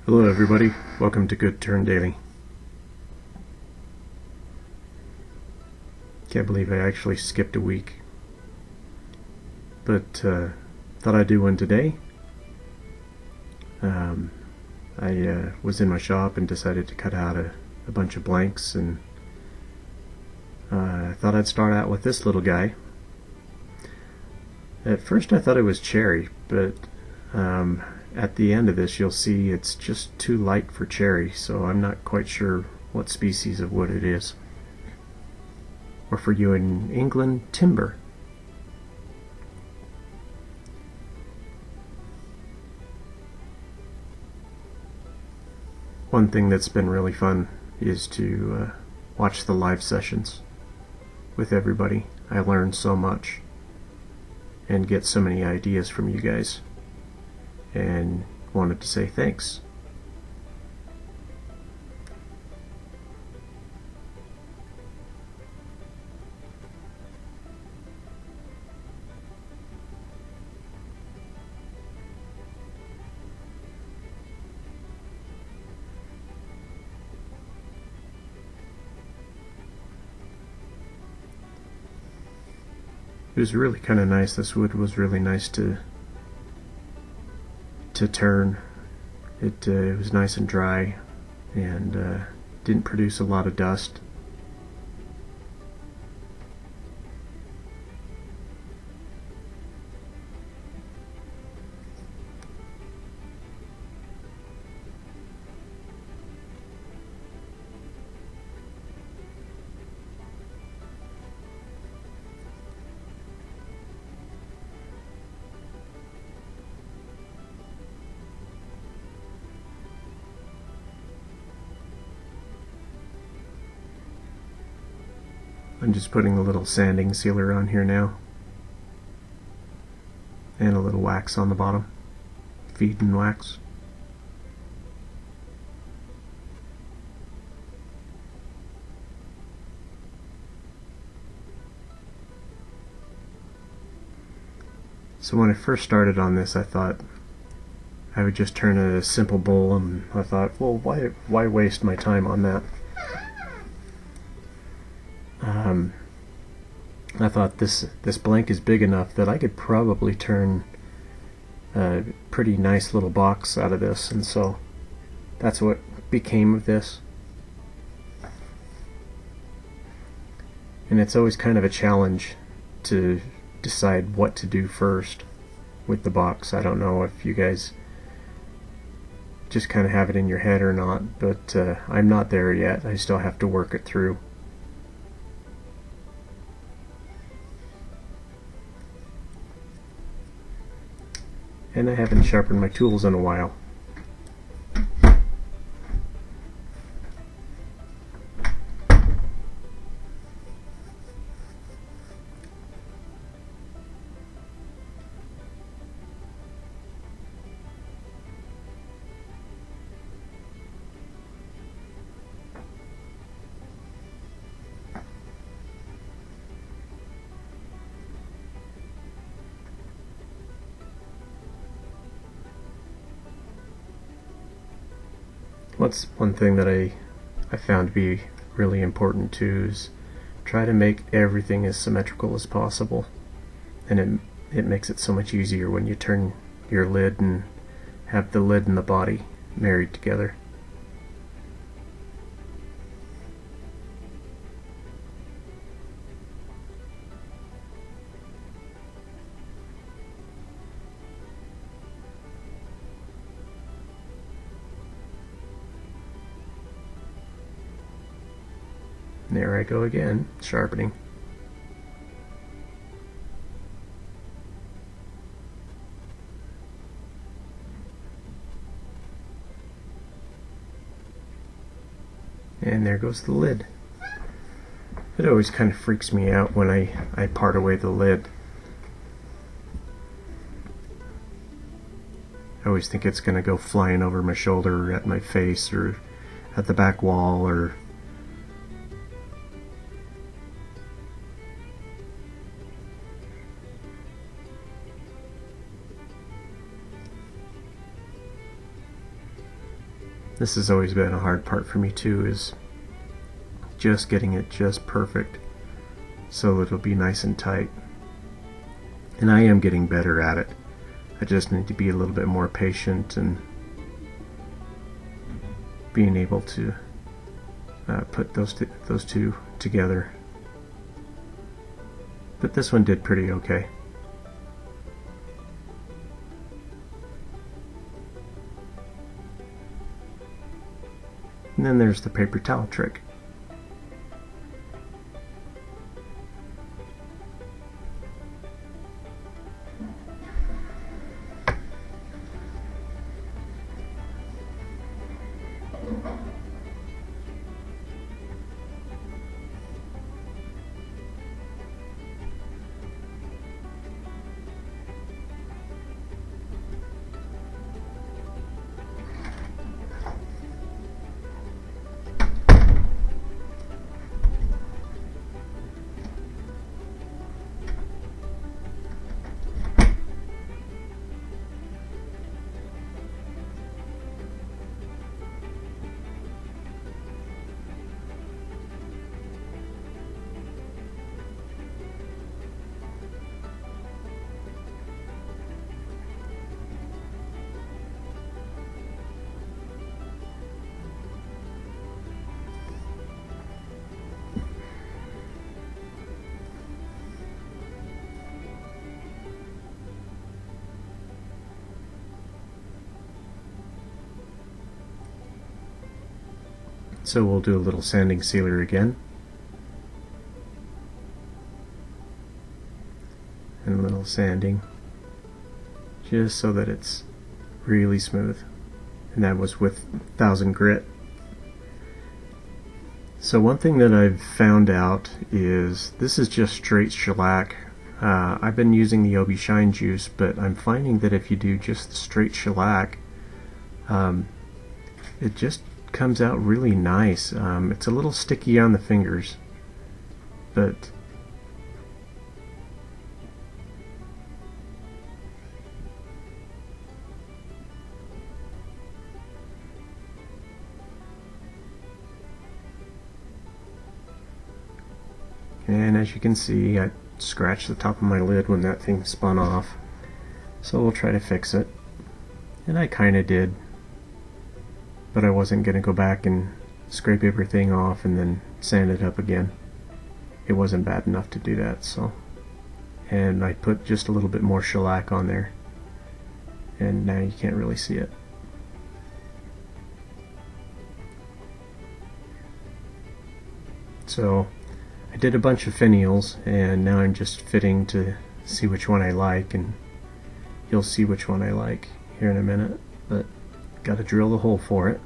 Hello everybody, welcome to Good Turn Daily. Can't believe I actually skipped a week, but thought I'd do one today. I was in my shop and decided to cut out a bunch of blanks, and I thought I'd start out with this little guy. At first I thought it was cherry, but at the end of this you'll see it's just too light for cherry, so I'm not quite sure what species of wood it is. Or for you in England, timber. One thing that's been really fun is to watch the live sessions with everybody. I learn so much and get so many ideas from you guys, and wanted to say thanks. It was really kind of nice. This wood was really nice to turn. It was nice and dry, and didn't produce a lot of dust. I'm just putting a little sanding sealer on here now, and a little wax on the bottom, feeding wax. So when I first started on this, I thought I would just turn a simple bowl, and I thought, well, why waste my time on that? I thought this blank is big enough that I could probably turn a pretty nice little box out of this, and so that's what became of this. And it's always kind of a challenge to decide what to do first with the box. I don't know if you guys just kind of have it in your head or not, but I'm not there yet. I still have to work it through. And I haven't sharpened my tools in a while. What's one thing that I found to be really important too is try to make everything as symmetrical as possible, and it makes it so much easier when you turn your lid and have the lid and the body married together. There I go again, sharpening. And there goes the lid. It always kind of freaks me out when I part away the lid. I always think it's going to go flying over my shoulder or at my face or at the back wall, or This has always been a hard part for me too, is just getting it just perfect so it'll be nice and tight. And I am getting better at it. I just need to be a little bit more patient and being able to put those two together. But this one did pretty okay. And then there's the paper towel trick. So we'll do a little sanding sealer again. And a little sanding, just so that it's really smooth. And that was with 1000 grit. So one thing that I've found out is this is just straight shellac. I've been using the OB Shine juice, but I'm finding that if you do just the straight shellac, it just comes out really nice. It's a little sticky on the fingers, but and as you can see, I scratched the top of my lid when that thing spun off, so we'll try to fix it. And I kinda did, but I wasn't going to go back and scrape everything off and then sand it up again. It wasn't bad enough to do that, so. And I put just a little bit more shellac on there, and now you can't really see it. So I did a bunch of finials, and now I'm just fitting to see which one I like, and you'll see which one I like here in a minute, but got to drill the hole for it.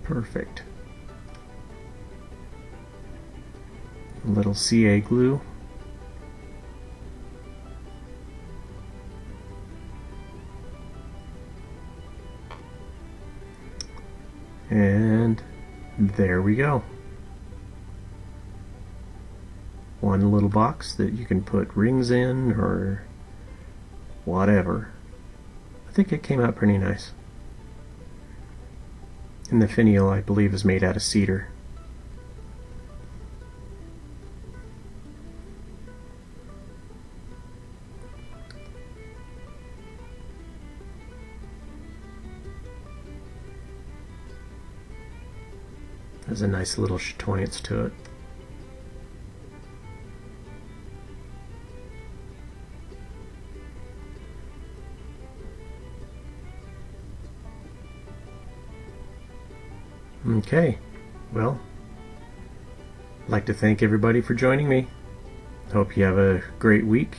Perfect. A little CA glue. And there we go. One little box that you can put rings in or whatever. I think it came out pretty nice. And the finial, I believe, is made out of cedar. There's a nice little chatoyance to it. Okay, well, I'd like to thank everybody for joining me. Hope you have a great week.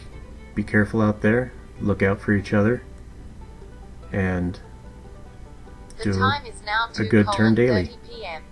Be careful out there. Look out for each other. And do a good turn daily. 30 p.m.